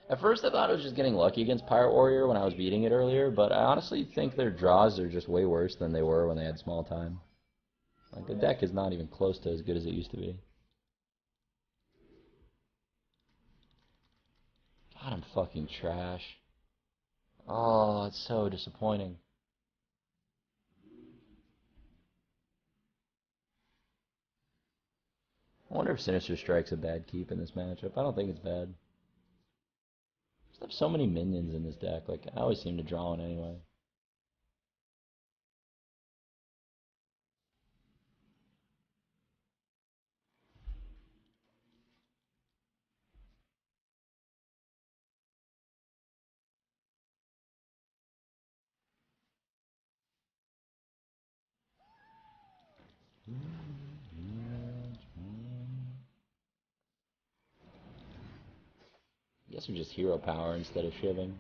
At first I thought I was just getting lucky against Pirate Warrior when I was beating it earlier, but I honestly think their draws are just way worse than they were when they had small time. Like, the deck is not even close to as good as it used to be. God, I'm fucking trash. Oh, it's so disappointing. I wonder if Sinister Strike's a bad keep in this matchup. I don't think it's bad. I have so many minions in this deck. Like, I always seem to draw one anyway. I guess we just hero power instead of shiving.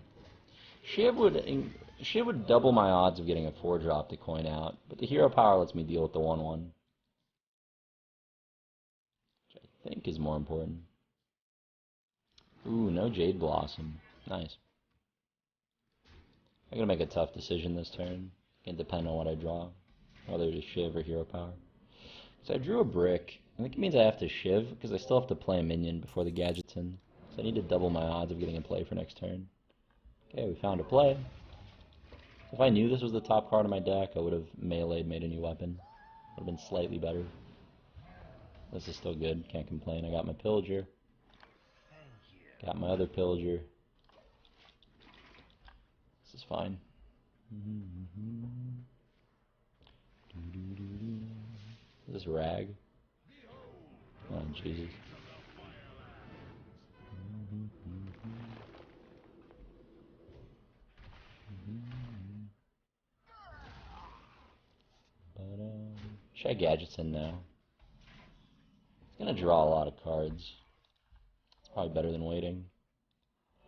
Shiv would double my odds of getting a 4-drop to coin out, but the hero power lets me deal with the 1/1, which I think is more important. Ooh, no Jade Blossom. Nice. I'm gonna make a tough decision this turn. It can depend on what I draw, whether to shiv or hero power. So I drew a brick. I think it means I have to shiv because I still have to play a minion before the gadget's in. So I need to double my odds of getting a play for next turn. Okay, we found a play. If I knew this was the top card of my deck, I would have melee'd, made a new weapon. Would have been slightly better. This is still good, can't complain. I got my pillager. Got my other pillager. This is fine. Is this rag? Oh, Jesus. Should I gadgets in now? It's gonna draw a lot of cards. It's probably better than waiting.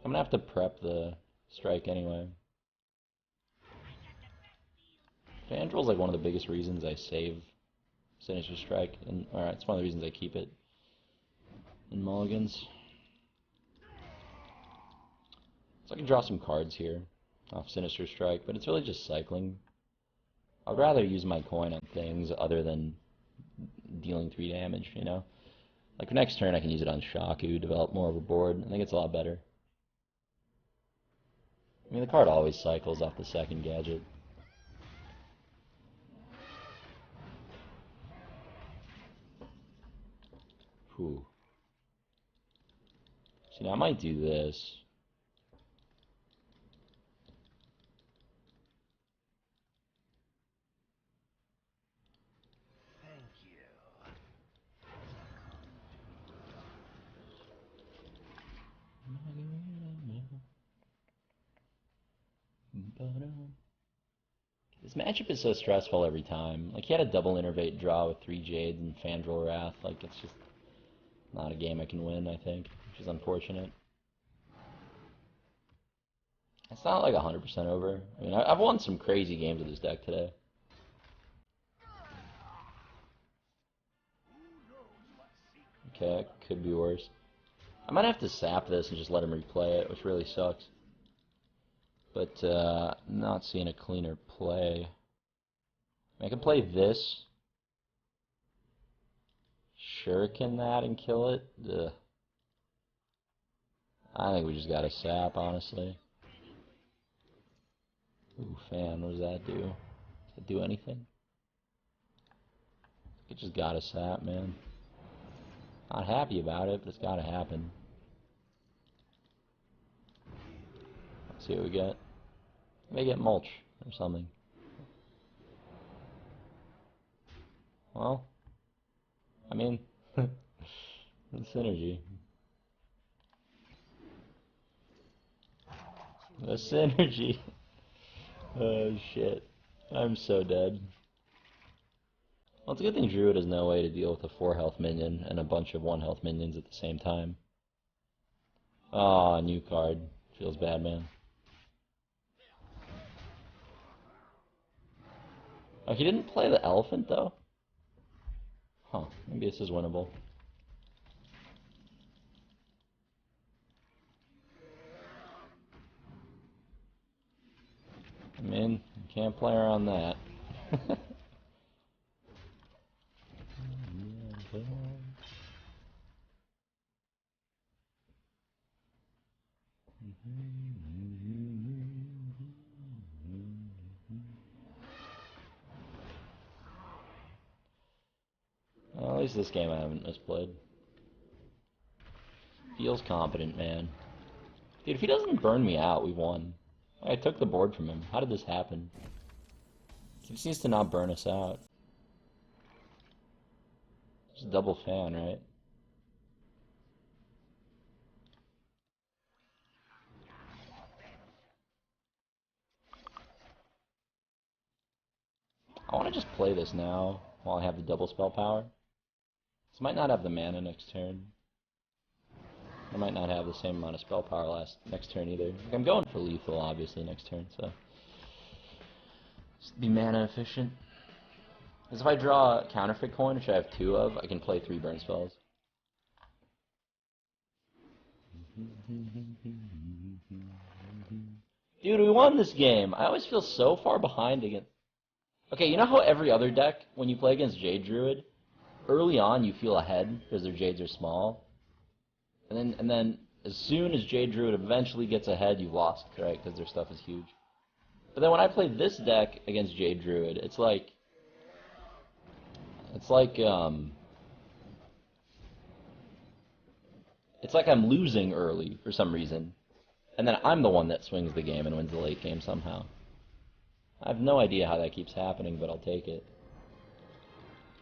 I'm gonna have to prep the strike anyway. Fandrel's like one of the biggest reasons I save Sinister Strike, and alright, it's one of the reasons I keep it in mulligans. So I can draw some cards here off Sinister Strike, but it's really just cycling. I'd rather use my coin on things other than dealing 3 damage, you know? Like for next turn I can use it on Shaku, develop more of a board. I think it's a lot better. I mean, the card always cycles off the second gadget. Whew. See, now I might do this. This matchup is so stressful every time. Like, he had a double innervate draw with 3 Jades and Fandrel Wrath. Like, it's just not a game I can win, I think, which is unfortunate. It's not like 100% over. I mean, I've won some crazy games with this deck today. Okay, that could be worse. I might have to sap this and just let him replay it, which really sucks. But, not seeing a cleaner play. I can play this. Shuriken that and kill it? Ugh. I think we just got a sap, honestly. Ooh, fan, what does that do? Does it do anything? It just got a sap, man. Not happy about it, but it's gotta happen. Let's see what we get. May get mulch or something. Well, I mean, the synergy. The synergy. Oh shit. I'm so dead. Well, it's a good thing Druid has no way to deal with a 4 health minion and a bunch of 1 health minions at the same time. Ah, new card. Feels bad, man. Oh, he didn't play the elephant, though? Huh, maybe this is winnable. I mean, you can't play around that. Well, at least this game I haven't misplayed. Feels competent, man. Dude, if he doesn't burn me out, we won. I took the board from him. How did this happen? He just needs to not burn us out. Just a double fan, right? I want to just play this now while I have the double spell power. This might not have the mana next turn. I might not have the same amount of spell power next turn either. Like, I'm going for lethal, obviously, next turn, so just be mana efficient. Because if I draw a counterfeit coin, which I have 2 of, I can play 3 burn spells. Dude, we won this game. I always feel so far behind against... Okay, you know how every other deck, when you play against Jade Druid, early on you feel ahead because their Jades are small? And then as soon as Jade Druid eventually gets ahead, you've lost, right? Because their stuff is huge. But then when I play this deck against Jade Druid, it's like I'm losing early for some reason, and then I'm the one that swings the game and wins the late game somehow. I have no idea how that keeps happening, but I'll take it.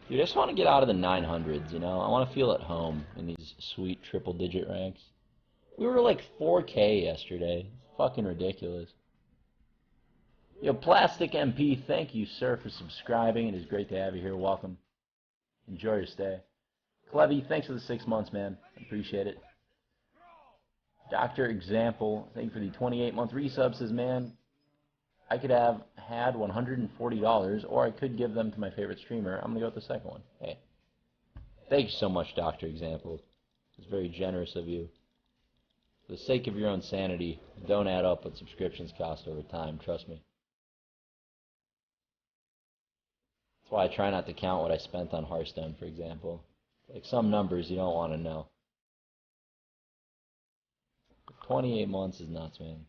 Dude, I just want to get out of the 900s, you know? I want to feel at home in these sweet triple-digit ranks. We were like 4K yesterday. Fucking ridiculous. Yo, Plastic MP, thank you, sir, for subscribing. It is great to have you here. Welcome. Enjoy your stay. Clevy, thanks for the 6 months, man. Appreciate it. Dr. Example, thank you for the 28-month resub. Says, man, I could have had $140, or I could give them to my favorite streamer. I'm going to go with the second one. Hey. Thank you so much, Dr. Example. It's very generous of you. For the sake of your own sanity, don't add up what subscriptions cost over time. Trust me. That's why I try not to count what I spent on Hearthstone, for example. Like some numbers you don't want to know. 28 months is nuts, man.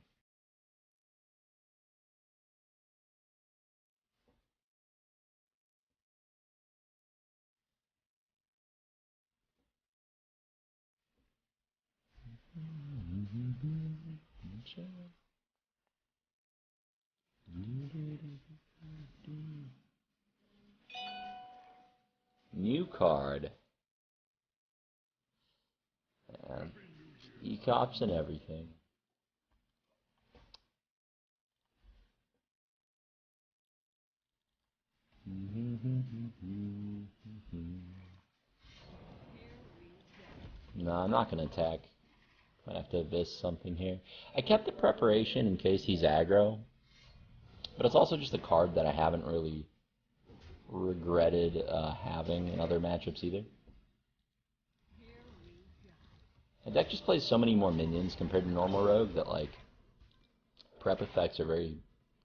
New card. And e-cops and everything. No, I'm not going to attack. I have to abyss something here. I kept the preparation in case he's aggro, but it's also just a card that I haven't really regretted having in other matchups either. My deck just plays so many more minions compared to normal Rogue that, like, prep effects are very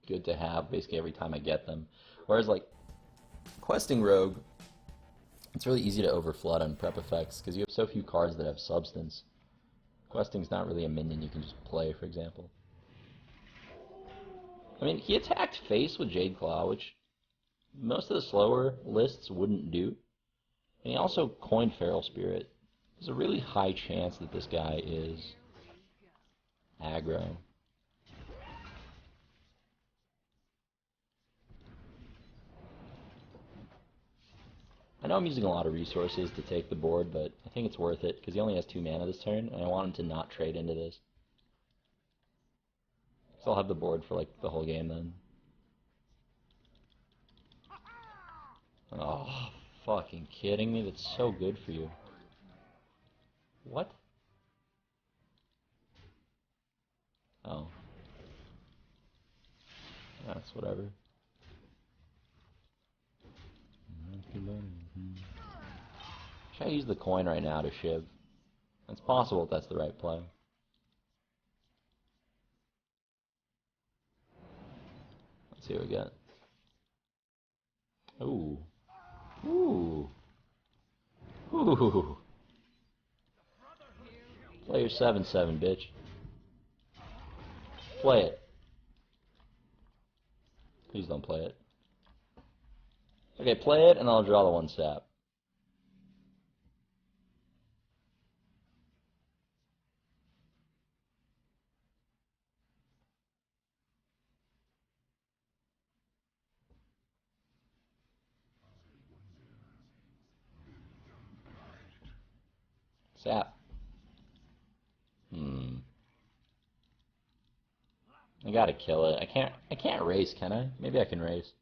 good to have basically every time I get them. Whereas, like, questing Rogue, it's really easy to overflood on prep effects because you have so few cards that have substance. Questing's not really a minion you can just play, for example. I mean, he attacked face with Jade Claw, which most of the slower lists wouldn't do. And he also coined Feral Spirit. There's a really high chance that this guy is aggro. I know I'm using a lot of resources to take the board, but I think it's worth it because he only has 2 mana this turn, and I want him to not trade into this. So I'll have the board for like the whole game then. Oh, fucking kidding me? That's so good for you. What? Oh. That's whatever. Should I use the coin right now to shiv? It's possible if that's the right play. see what we got. Ooh. Ooh. Ooh. Play your 7/7, bitch. Play it. Please don't play it. Okay, play it, and I'll draw the 1 sap. Sap. I gotta kill it. I can't race, can I? Maybe I can race.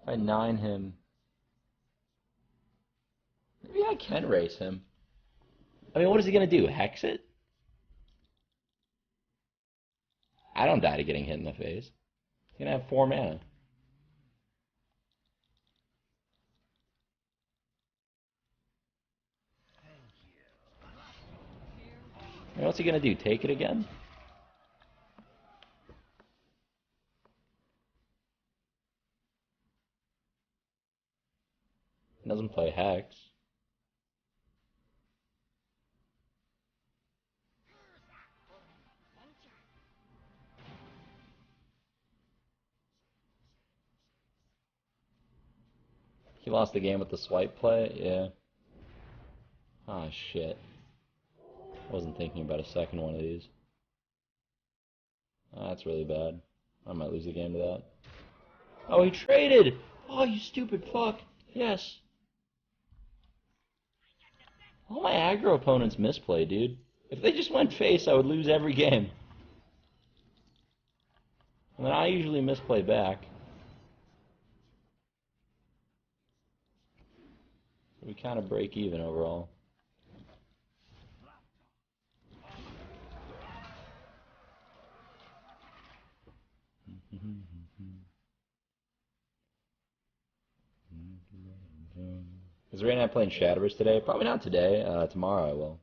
If I 9 him. Maybe I can race him. I mean, what is he gonna do? Hex it? I don't die to getting hit in the face. He's gonna have 4 mana. I mean, what's he gonna do? Take it again? He doesn't play Hex. He lost the game with the swipe play? Yeah. Ah, shit. Wasn't thinking about a second one of these. Oh, that's really bad. I might lose the game to that. Oh, he traded! Oh, you stupid fuck. Yes. All my aggro opponents misplay, dude. If they just went face, I would lose every game. And then I usually misplay back. We kind of break even overall. Is Reynad playing Shadowverse today? Probably not today. Tomorrow I will.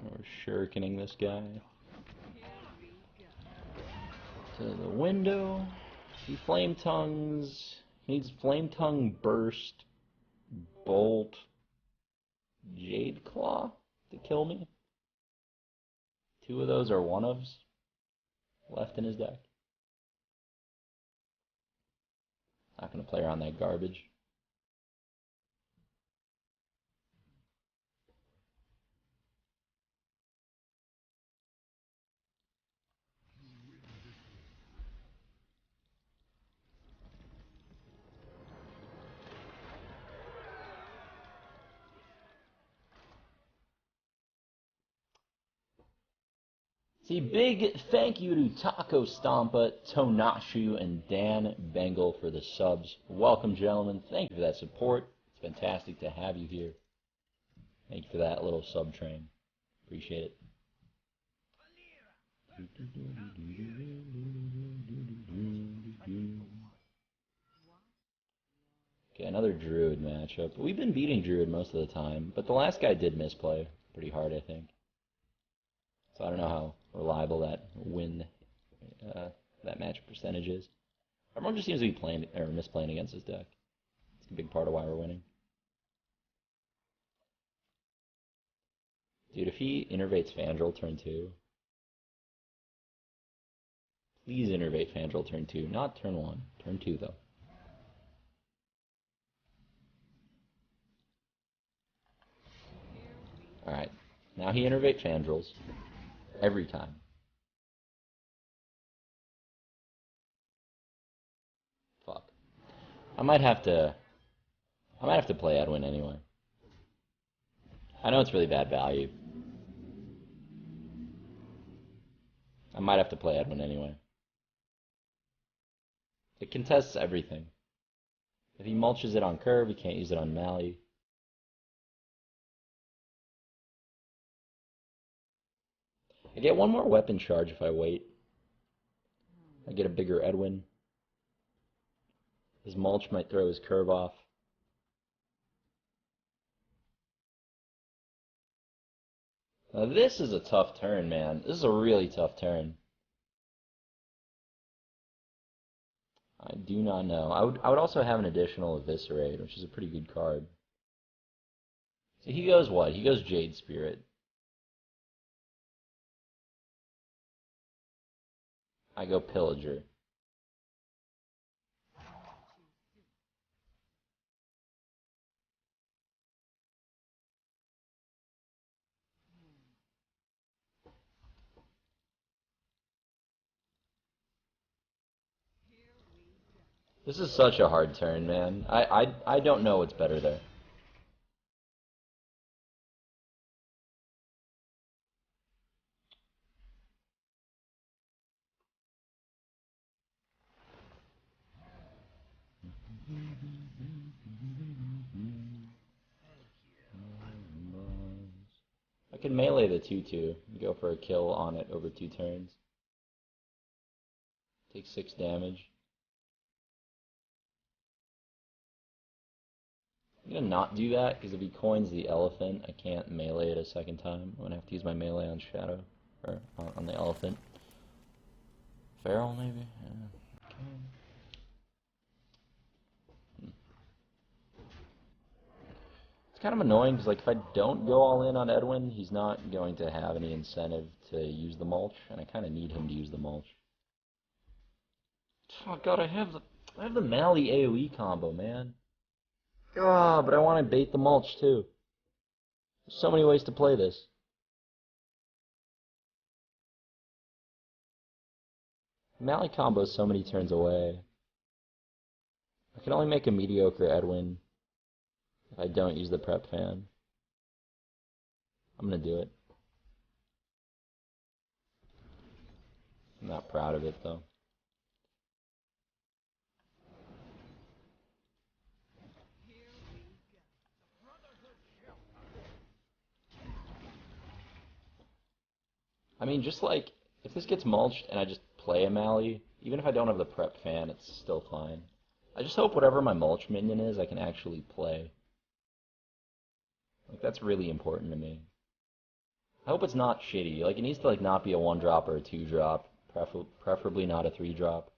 We're shurikening this guy. To the window. He Flame Tongues. He needs Flame Tongue, Burst, Bolt, Jade Claw to kill me. 2 of those are 1-ofs left in his deck. Not gonna play around that garbage. See, big thank you to Taco Stompa, Tonashu, and Dan Bengal for the subs. Welcome, gentlemen. Thank you for that support. It's fantastic to have you here. Thank you for that little sub train. Appreciate it. Okay, another Druid matchup. We've been beating Druid most of the time, but the last guy did misplay pretty hard, I think. So I don't know how reliable that that match percentage is. Everyone just seems to be playing or misplaying against his deck. It's a big part of why we're winning. Dude, if he innervates Fandral turn 2, please innervate Fandral turn 2, not turn 1. Turn 2 though. Alright, now he innervate Fandrals every time. Fuck. I might have to play Edwin anyway. I know it's really bad value. I might have to play Edwin anyway. It contests everything. If he mulches it on curve, he can't use it on Mally. I get 1 more weapon charge if I wait. I get a bigger Edwin. His mulch might throw his curve off. Now this is a tough turn, man. This is a really tough turn. I do not know. I would also have an additional Eviscerate, which is a pretty good card. So he goes what? He goes Jade Spirit. I go Pillager. This is such a hard turn, man. I don't know what's better there. I could melee the 2/2 and go for a kill on it over 2 turns. Take 6 damage. I'm gonna not do that because if he coins the elephant, I can't melee it a second time. I'm gonna have to use my melee on Shadow or on the elephant. Feral maybe. Yeah. Okay. It's kind of annoying because like if I don't go all in on Edwin, he's not going to have any incentive to use the mulch, and I kind of need him to use the mulch. Oh god, I have the Mally AoE combo, man. God, but I want to bait the mulch too. There's so many ways to play this. Mally combo's so many turns away. I can only make a mediocre Edwin if I don't use the prep fan. I'm gonna do it. I'm not proud of it though. I mean, just like, if this gets mulched and I just play a Mally, even if I don't have the prep fan, it's still fine. I just hope whatever my mulch minion is, I can actually play. Like, that's really important to me. I hope it's not shitty. Like, it needs to, like, not be a 1-drop or a 2-drop. Preferably not a 3-drop.